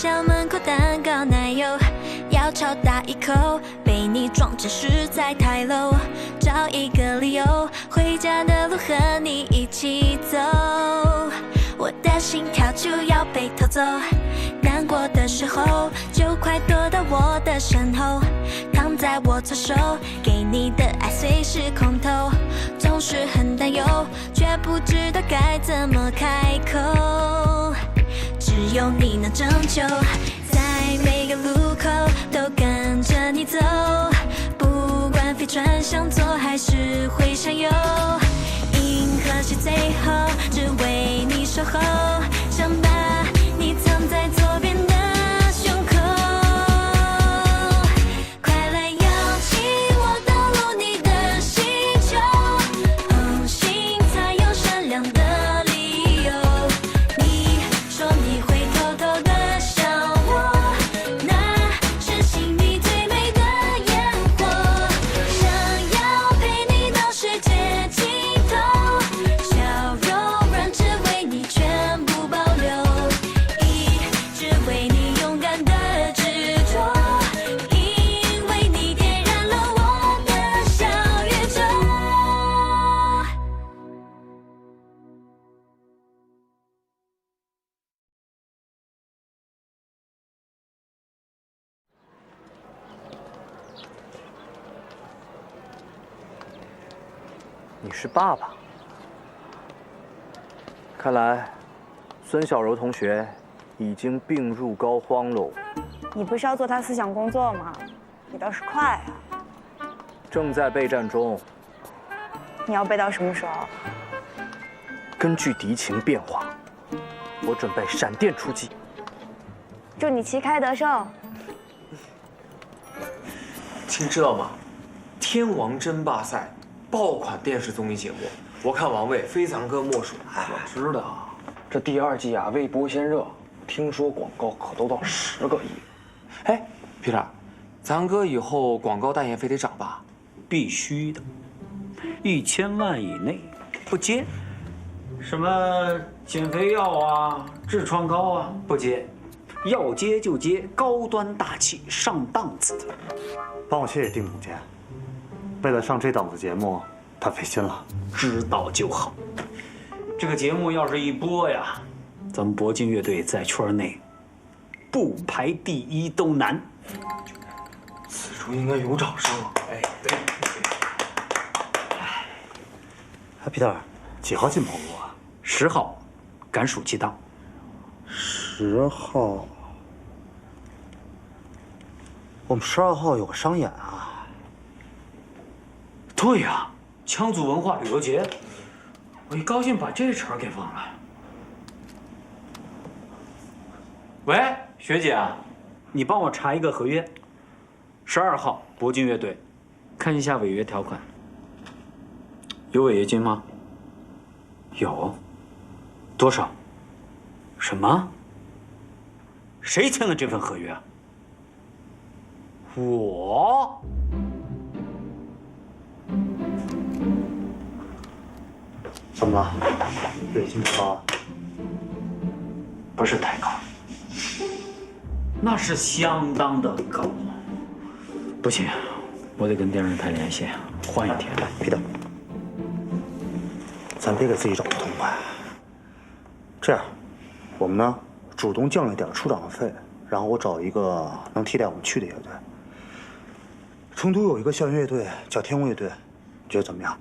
校门口蛋糕奶油，要超大一口，被你撞见实在太 low， 找一个理由，回家的路和你一起走。我的心跳就要被偷走，难过的时候就快躲到我的身后，躺在我左手，给你的爱随时空投，总是很担忧，却不知道该怎么开口，只有你能拯救，在每个路口都跟着你走，不管飞船向左还是会向右，银河系最后只为你守候，想把你藏在左边的胸口，快来邀请我登陆你的星球，红星才有闪亮的理由，你说你会偷偷的笑我，那是心里最美的烟火，想要陪你到世界尽头，笑容软只为你全部保留，一直为你勇敢的执着，因为你点燃了我的小宇宙。你是爸爸，看来孙小柔同学已经病入膏肓喽。你不是要做他思想工作吗？你倒是快啊！正在备战中，你要背到什么时候？根据敌情变化，我准备闪电出击。祝你旗开得胜！听知道吗？天王争霸赛，爆款电视综艺节目，我看王位非咱哥莫属。我知道，这第2季啊，微博先热，听说广告可都到10个亿。哎，Peter，咱哥以后广告代言费得涨吧？必须的，1000万以内不接。什么减肥药啊、痔疮膏啊，不接。要接就接高端大气、上档次的。帮我谢谢丁总监，为了上这档子节目，他费心了。知道就好。这个节目要是一播呀，咱们铂金乐队在圈内不排第1都难。此处应该有掌声。哎，对。哎，Peter，几号进棚录啊10号，赶暑期档。10号，我们12号有个商演啊。对呀，羌族文化旅游节，我一高兴把这茬给忘了。喂，学姐啊，你帮我查一个合约，12号铂金乐队，看一下违约条款。有违约金吗？有。多少？什么？谁签了这份合约啊？我。怎么了？违约金不高啊？不是太高，那是相当的高。不行，我得跟电视台联系，换一天。Peter，咱别给自己找不痛快。这样，我们呢主动降一点出场费，然后我找一个能替代我们去的乐队。成都有一个校园乐队叫天空乐队，你觉得怎么样？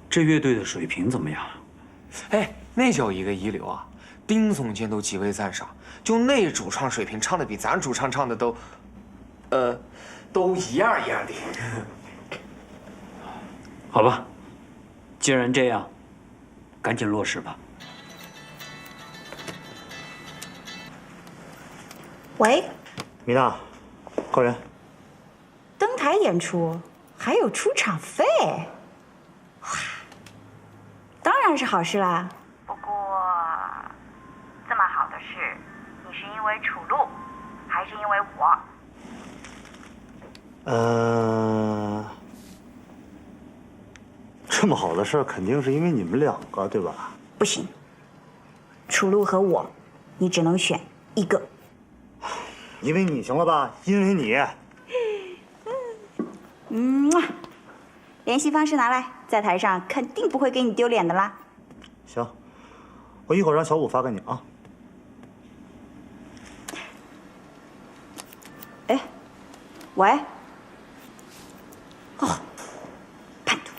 这乐队的水平怎么样？哎，那叫一个一流啊！丁总监都极为赞赏，就那主唱水平，唱的比咱主唱唱的都一样的。好吧，既然这样，赶紧落实吧。喂，米娜，高原，登台演出还有出场费，哇，当然是好事啦。不过，这么好的事，你是因为楚路，还是因为我？这么好的事儿，肯定是因为你们2个，对吧？不行，楚路和我，你只能选一个。因为你行了吧？因为你。联系方式拿来，在台上肯定不会给你丢脸的啦。行，我一会儿让小五发给你啊。哎，喂。哦，叛徒！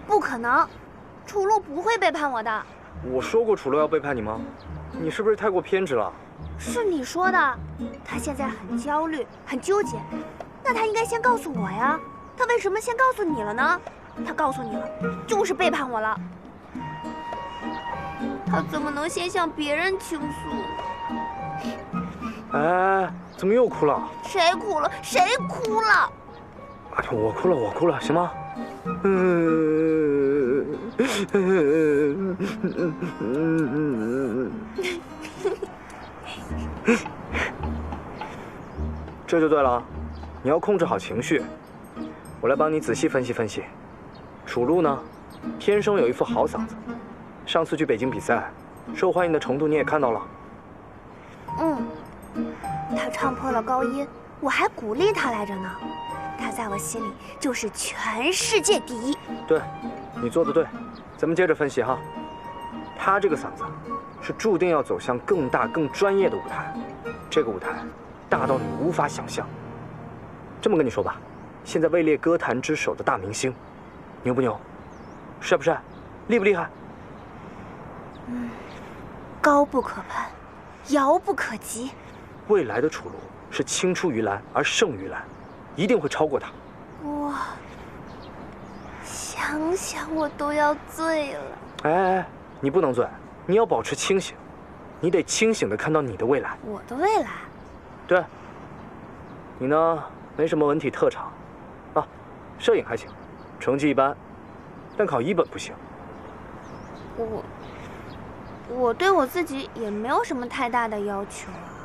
不可能，楚露不会背叛我的。我说过楚露要背叛你吗？你是不是太过偏执了？是你说的，他现在很焦虑，很纠结。那他应该先告诉我呀，他为什么先告诉你了呢？他告诉你了，就是背叛我了。他怎么能先向别人倾诉？哎，怎么又哭了？谁哭了？谁哭了？哎呀，我哭了，我哭了，行吗？这就对了，你要控制好情绪。我来帮你仔细分析分析。楚露呢，天生有一副好嗓子，上次去北京比赛，受欢迎的程度你也看到了。他唱破了高音，我还鼓励他来着呢。他在我心里就是全世界第一。对，你做得对。咱们接着分析哈。他这个嗓子，是注定要走向更大、更专业的舞台。这个舞台，大到你无法想象。这么跟你说吧，现在位列歌坛之首的大明星，牛不牛？帅不帅？厉不厉害？高不可攀，遥不可及。未来的楚露是青出于蓝而胜于蓝，一定会超过他。哇，想想我都要醉了。哎，你不能醉，你要保持清醒，你得清醒地看到你的未来。我的未来？对。你呢，没什么文体特长，啊，摄影还行，成绩一般，但考一本不行。我对我自己也没有什么太大的要求啊。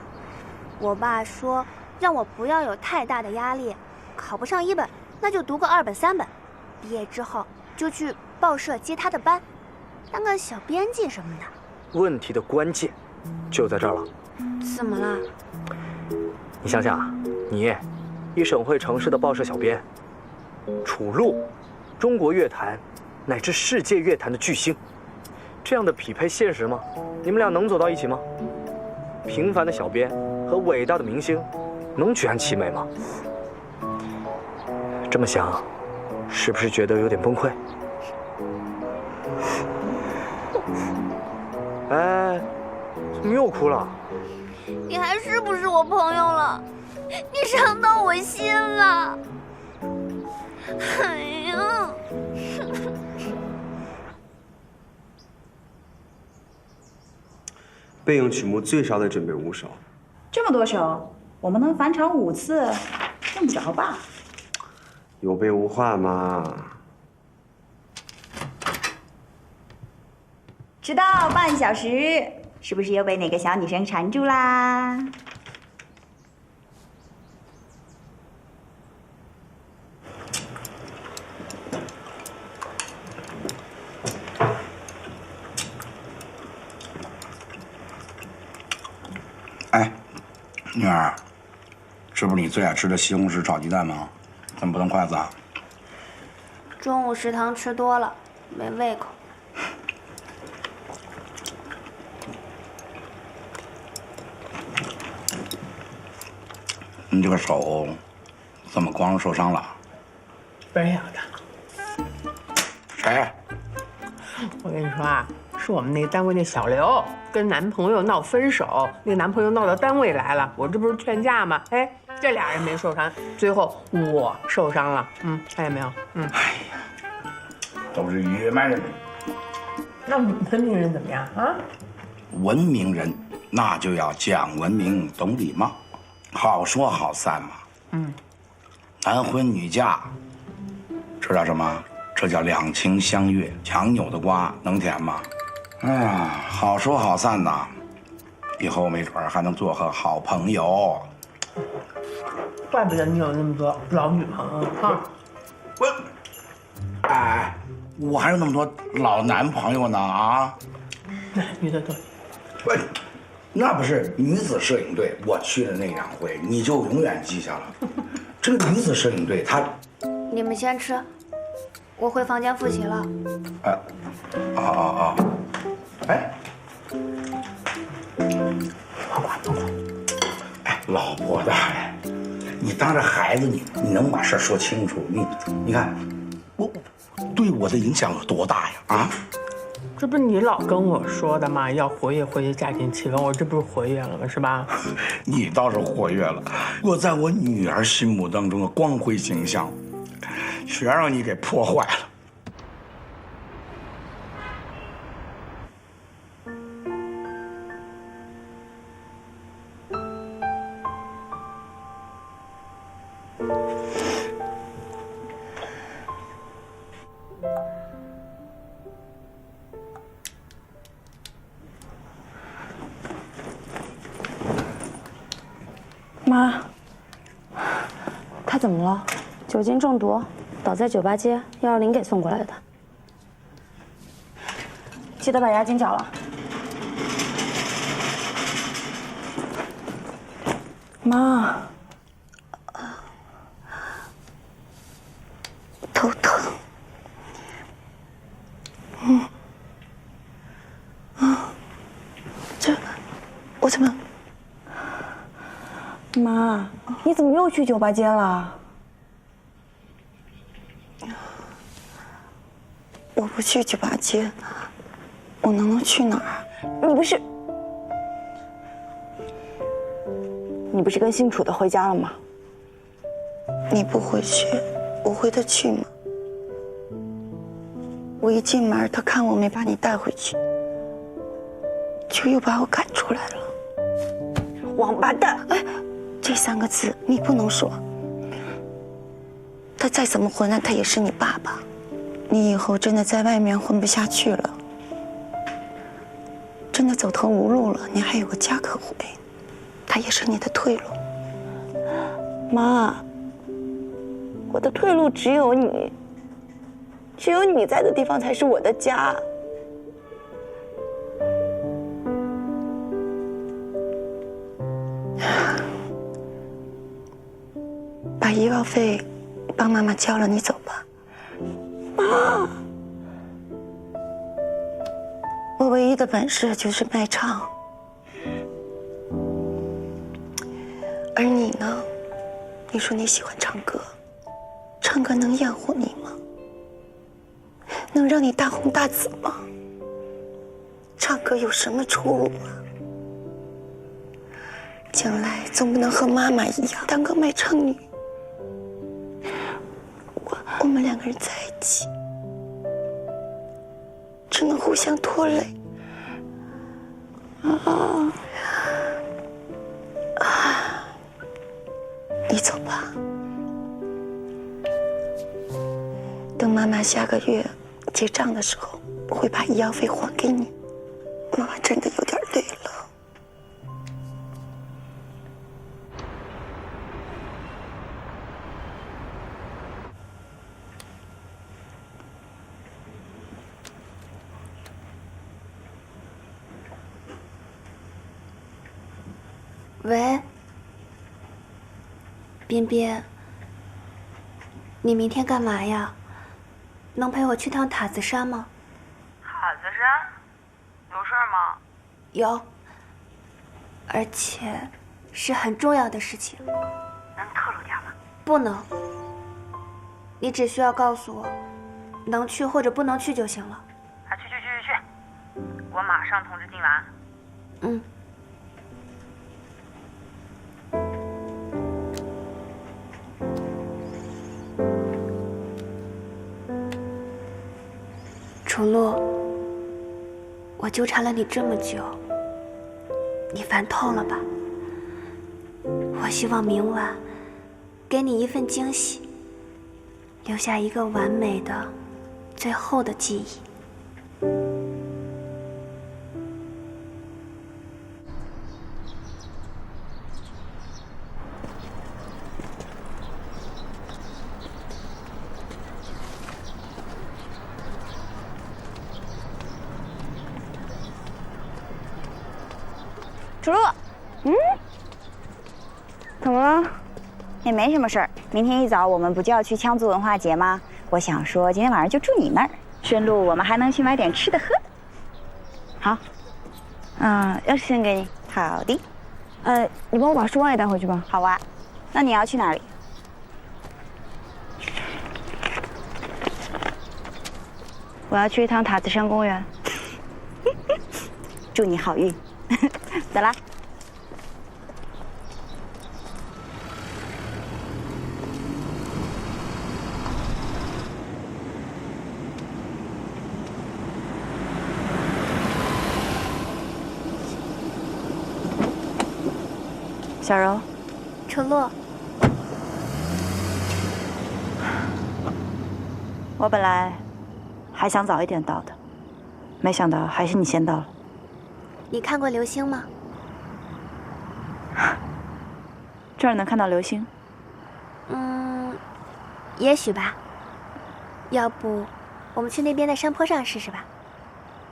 我爸说让我不要有太大的压力，考不上一本，那就读个2本3本，毕业之后就去报社接他的班，当个小编辑什么的。问题的关键就在这儿了。怎么了？你想想啊，你，一省会城市的报社小编，楚露，中国乐坛乃至世界乐坛的巨星，这样的匹配现实吗？你们俩能走到一起吗？平凡的小编和伟大的明星，能举案齐眉吗？这么想，是不是觉得有点崩溃？哎，怎么又哭了？你还是不是我朋友了？你伤到我心了。哎呀！备用曲目最少得准备5首。这么多首，我们能返场5次，用不着吧？有备无患嘛。迟到半小时，是不是又被哪个小女生缠住啦？哎，女儿，这不是你最爱吃的西红柿炒鸡蛋吗？怎么不动筷子啊？中午食堂吃多了，没胃口。你这个手怎么光受伤了？别咬他。谁？我跟你说啊，是我们那单位那小刘跟男朋友闹分手，那男朋友闹到单位来了，我这不是劝架吗？哎，这俩人没受伤，最后我受伤了。看见没有？哎呀，都是野蛮人。那文明人怎么样啊？文明人那就要讲文明，懂礼貌，好说好散嘛。男婚女嫁，这叫什么？这叫两情相悦。强扭的瓜能甜吗？哎呀，好说好散呐，以后没准还能做个好朋友。怪不得你有那么多老女朋友啊！哎，我还有那么多老男朋友呢啊！那女的多。那不是女子摄影队，我去的那2回，你就永远记下了。这个女子摄影队，她……你们先吃，我回房间复习了。哎，哎，老婆大人，你当着孩子，你能把事说清楚？你看，我对我的影响有多大呀？啊！这不是你老跟我说的吗？要活跃家庭气氛，我这不是活跃了吗？是吧？你倒是活跃了，我在我女儿心目当中的光辉形象，全让你给破坏了。妈，他怎么了？酒精中毒，倒在酒吧街120给送过来的。记得把押金缴了。妈，头疼。我怎么？妈，你怎么又去酒吧街了？我不去酒吧街，我能去哪儿？你不是跟姓楚的回家了吗？你不回去，我回得去吗？我一进门，他看我没把你带回去，就又把我赶出来了。王八蛋！哎，这3个字你不能说。他再怎么混乱，他也是你爸爸。你以后真的在外面混不下去了，真的走投无路了，你还有个家可回，他也是你的退路。妈，我的退路只有你，只有你在的地方才是我的家。把医药费帮妈妈交了，你走吧。妈，我唯一的本事就是卖唱，而你呢？你说你喜欢唱歌，唱歌能养活你吗？能让你大红大紫吗？唱歌有什么出路啊？将来总不能和妈妈一样当个卖唱女。我们2个人在一起，只能互相拖累。你走吧，等妈妈下个月结账的时候，我会把医药费还给你。妈妈真的有点累了。喂，彬彬，你明天干嘛呀？能陪我去趟塔子山吗？塔子山？有事儿吗？有，而且是很重要的事情。能透露点吗？不能。你只需要告诉我，能去或者不能去就行了。啊，去！我马上通知静兰。嗯。楚露，我纠缠了你这么久，你烦透了吧？我希望明晚给你一份惊喜，留下一个完美的最后的记忆。楚露，怎么了？也没什么事儿。明天一早我们不就要去羌族文化节吗？我想说今天晚上就住你那儿，顺路我们还能去买点吃的喝的。好，钥匙先给你。好的。你帮我把书包也带回去吧。好啊。那你要去哪里？我要去一趟塔子山公园。祝你好运。走啦。小柔，楚露，我本来还想早一点到的，没想到还是你先到了。你看过流星吗？这儿能看到流星？也许吧。要不，我们去那边的山坡上试试吧。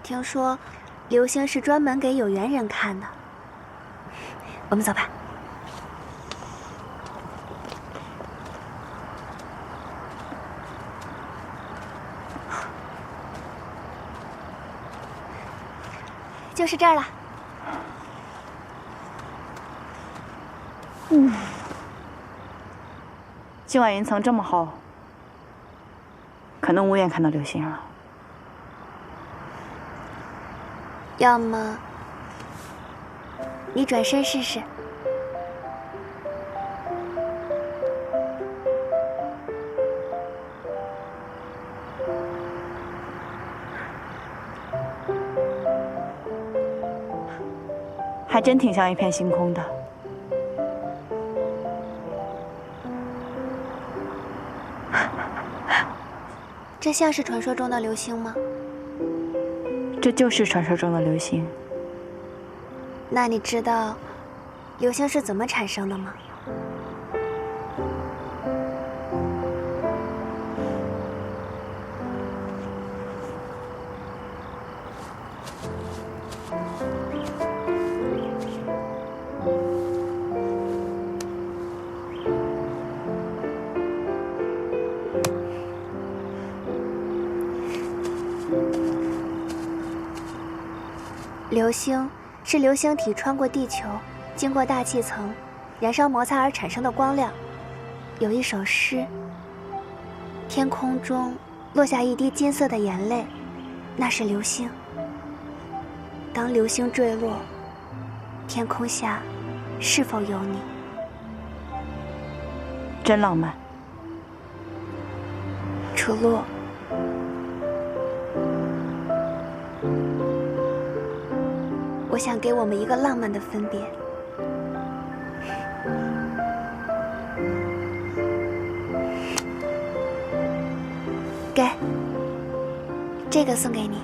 听说，流星是专门给有缘人看的。我们走吧。就是这儿了。今晚云层这么厚，可能无缘看到流星了。要么你转身试试。还真挺像一片星空的。这像是传说中的流星吗？这就是传说中的流星。那你知道流星是怎么产生的吗？流星是流星体穿过地球，经过大气层，燃烧摩擦而产生的光亮。有一首诗：天空中落下一滴金色的眼泪，那是流星。当流星坠落，天空下是否有你？真浪漫。楚露，我想给我们一个浪漫的分别。给，这个送给你。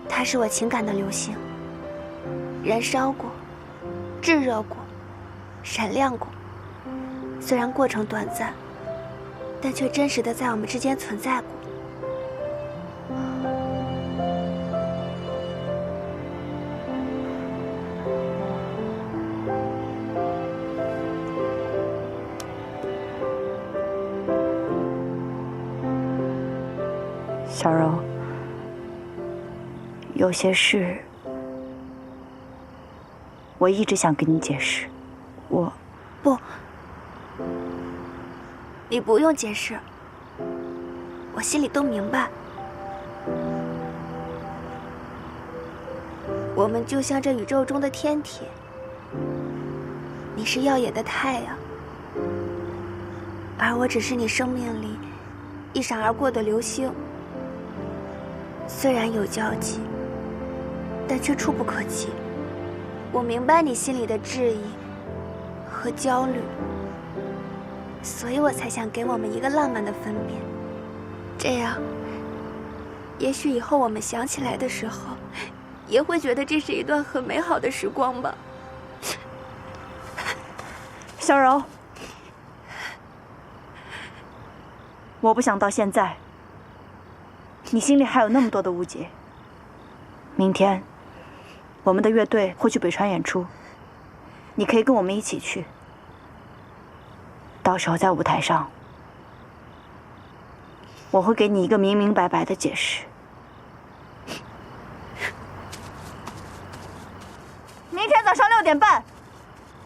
它是我情感的流星，燃烧过，炙热过，闪亮过。虽然过程短暂，但却真实的在我们之间存在过。小柔，有些事我一直想跟你解释。不，你不用解释，我心里都明白。我们就像这宇宙中的天体，你是耀眼的太阳，而我只是你生命里一闪而过的流星。虽然有交集，但却触不可及。我明白你心里的质疑和焦虑，所以我才想给我们一个浪漫的分别。这样，也许以后我们想起来的时候，也会觉得这是一段很美好的时光吧。小柔，我不想到现在，你心里还有那么多的误解。明天，我们的乐队会去北川演出，你可以跟我们一起去。到时候在舞台上，我会给你一个明明白白的解释。明天早上6点半，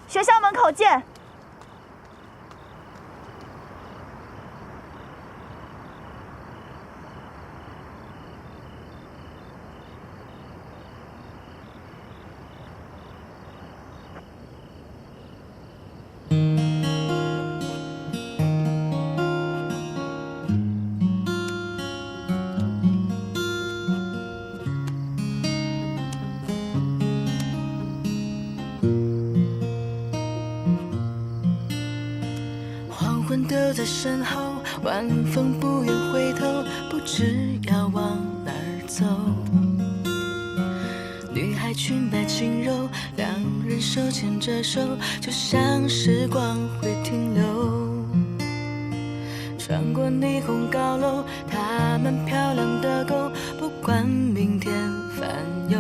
学校门口见。都在身后，晚风不愿回头，不知要往哪儿走。女孩裙摆轻柔，两人手牵着手，就像时光会停留。穿过霓虹高楼，她们漂亮的狗，不管明天烦忧，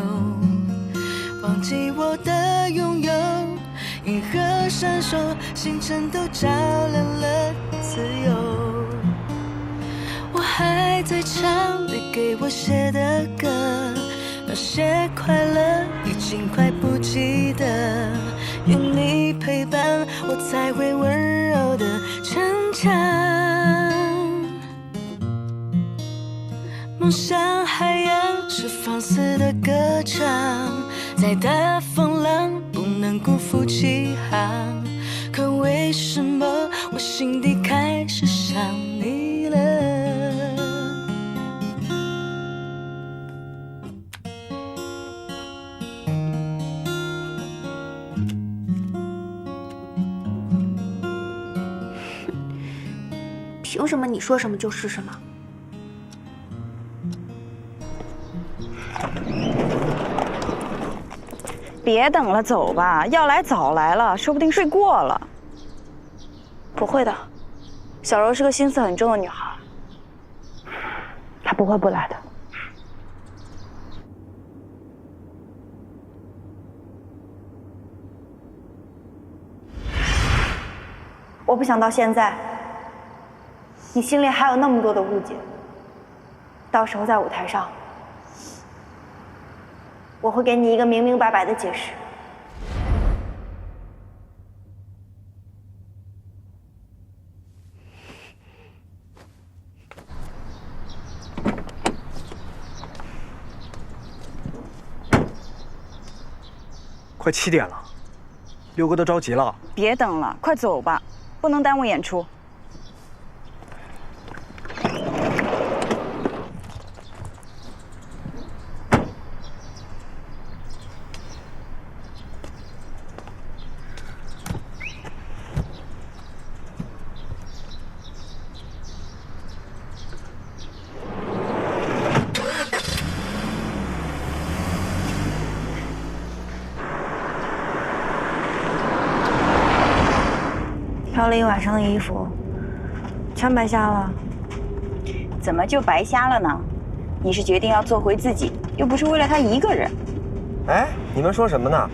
忘记我的拥有。银河闪烁，星辰都照亮了自由。我还在唱你给我写的歌，那些快乐已经快不记得。有你陪伴，我才会温柔的成长。梦想海洋是放肆的歌唱，再大风浪不能辜负起航。可为什么我心底开始想你了？凭什么你说什么就是什么？别等了，走吧。要来早来了，说不定睡过了。不会的，小柔是个心思很重的女孩，她不会不来的。我不想到现在，你心里还有那么多的误解。到时候在舞台上，我会给你一个明明白白的解释。快7点了，六哥都着急了。别等了，快走吧，不能耽误演出。挑了一晚上的衣服，全白瞎了。怎么就白瞎了呢？你是决定要做回自己，又不是为了他一个人。哎，你们说什么呢？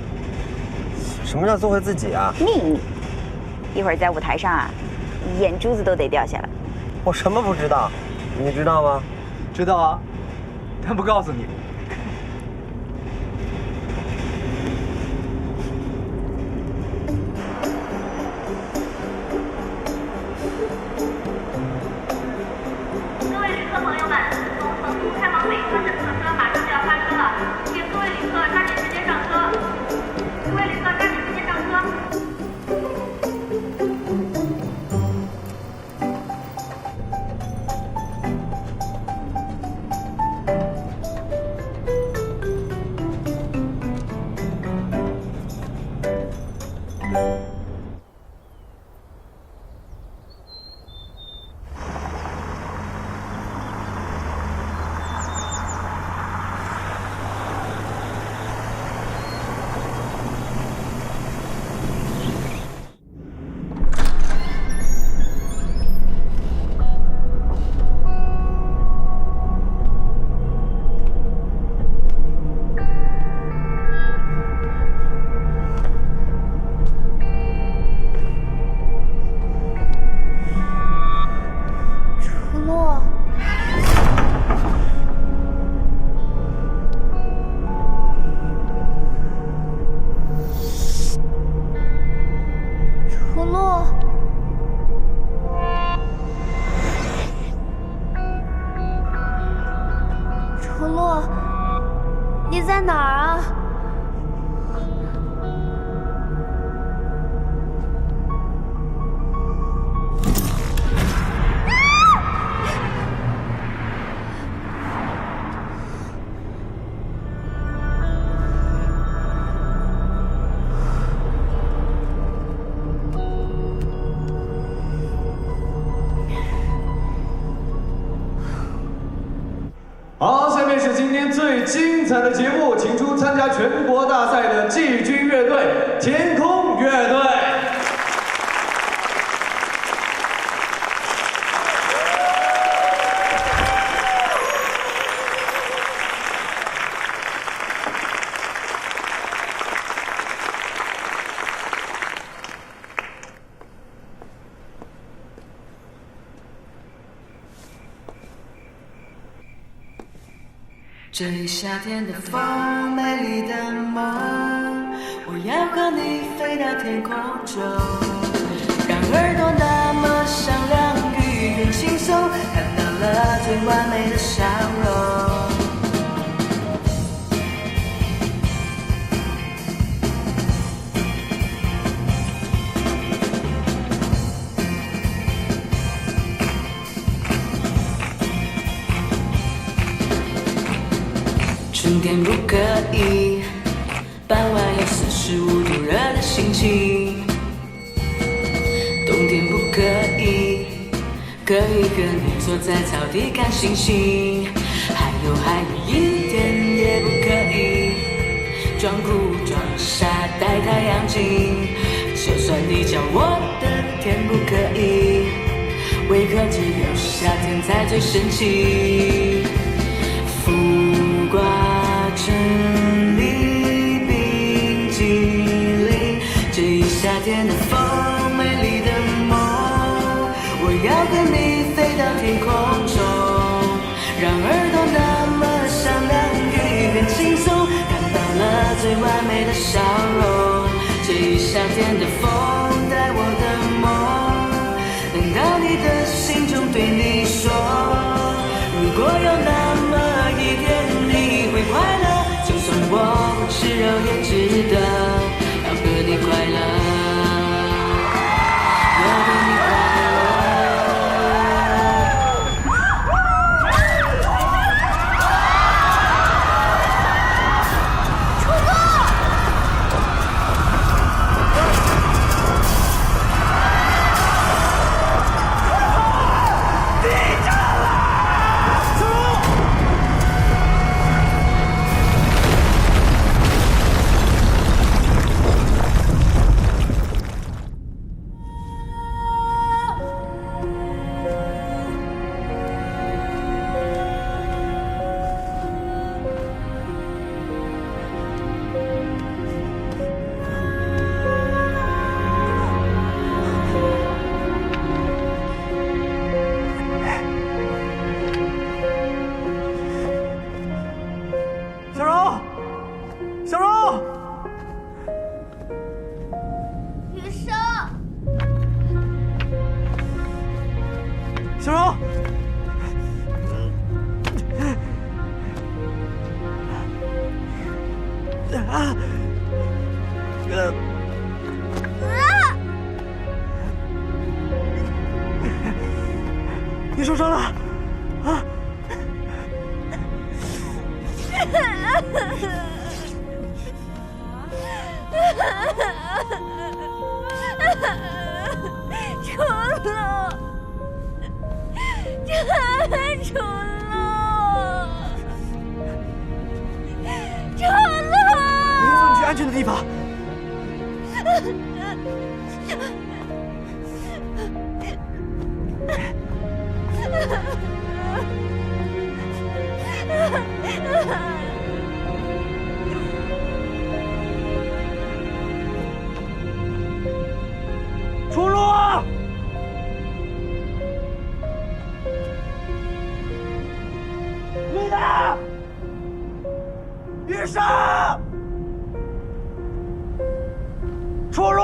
什么叫做回自己啊？秘密，一会儿在舞台上啊，眼珠子都得掉下来。我什么不知道？你知道吗？知道啊，但不告诉你。是今天最精彩的节目，请出参加全国大赛的季军乐队天空乐队。这一夏天的风，美丽的梦，我要和你飞到天空中，让耳朵那么响亮，语言轻松，看到了最完美的笑容。春天不可以，傍晚有45度热的心情。冬天不可以，可以跟你坐在草地看星星。还有一点也不可以，装酷装傻戴太阳镜。就算你叫我的天不可以，为何只有夏天才最神奇？浮挂成粒冰激凌，这一夏天的风，美丽的梦，我要跟你飞到天空中，让耳朵那么响亮，语言轻松，看到了最完美的笑容。这一夏天的风，带我的梦，能到你的心中对你说，如果有那么一天你会快乐，就算我不吃肉也值得，要和你快乐，要和你快乐。楚哥，地震了！楚小柔，小柔，雨生，小柔，啊，你受伤了啊？楚乐，楚乐，楚乐，我会送你去安全的地方。出路！你呢？雨生！出路！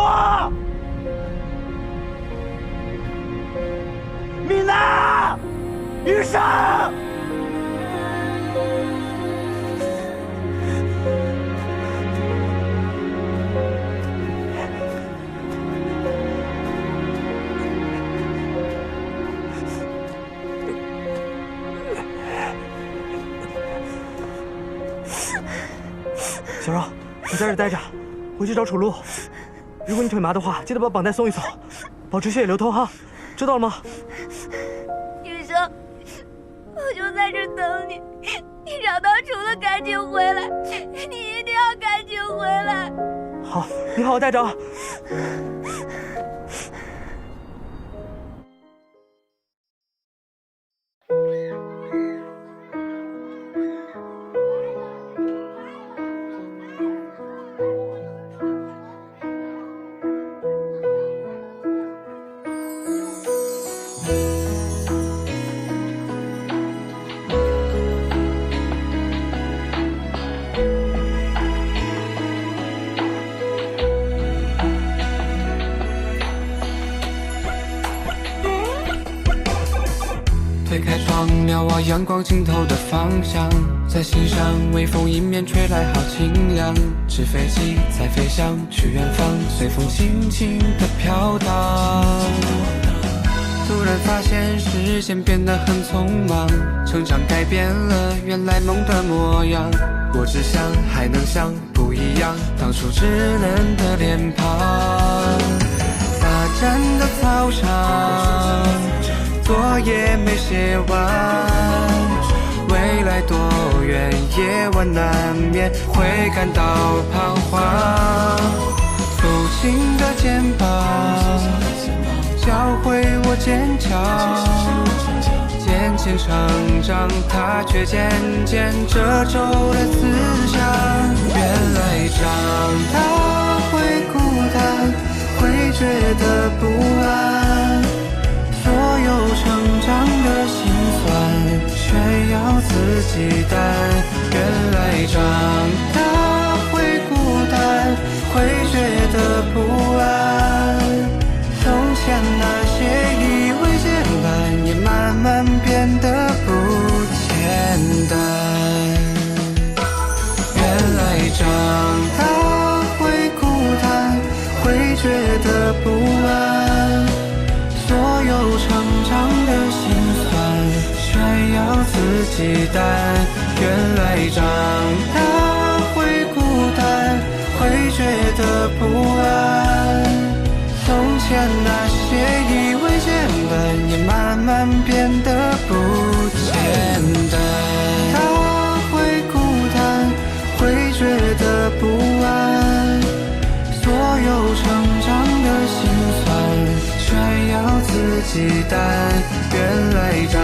米娜！雨生！小柔，你在这待着，我去找楚露。如果你腿麻的话，记得把绑带松一松，保持血液流通哈，知道了吗？雨生，我就在这等你，你找到楚乐赶紧回来，你一定要赶紧回来。好，你好，带长。推开窗，瞭望阳光尽头的方向，在心上微风迎面吹来，好清凉。纸飞机在飞翔，去远方，随风轻轻地飘荡。突然发现时间变得很匆忙，成长改变了原来梦的模样。我只想还能像不一样，当初稚嫩的脸庞。大站的操场，作业没写完，未来多远，夜晚难免会感到彷徨。父亲的肩膀教会我坚强，渐渐成长，他却渐渐褶皱了思想。原来长大会孤单，会觉得不安，所有成长的辛酸却要自己担。原来长大会孤单，会觉得不安，从前那些以为简单，也慢慢变得不简单。原来长大会孤单，会觉得不安，所有成长的辛酸却要自己担。原来长大会孤单，会觉得不安，从前那些以为简单，也慢慢变得不简单。他会孤单，会觉得不安，所有成长的辛酸却要自己担。原来长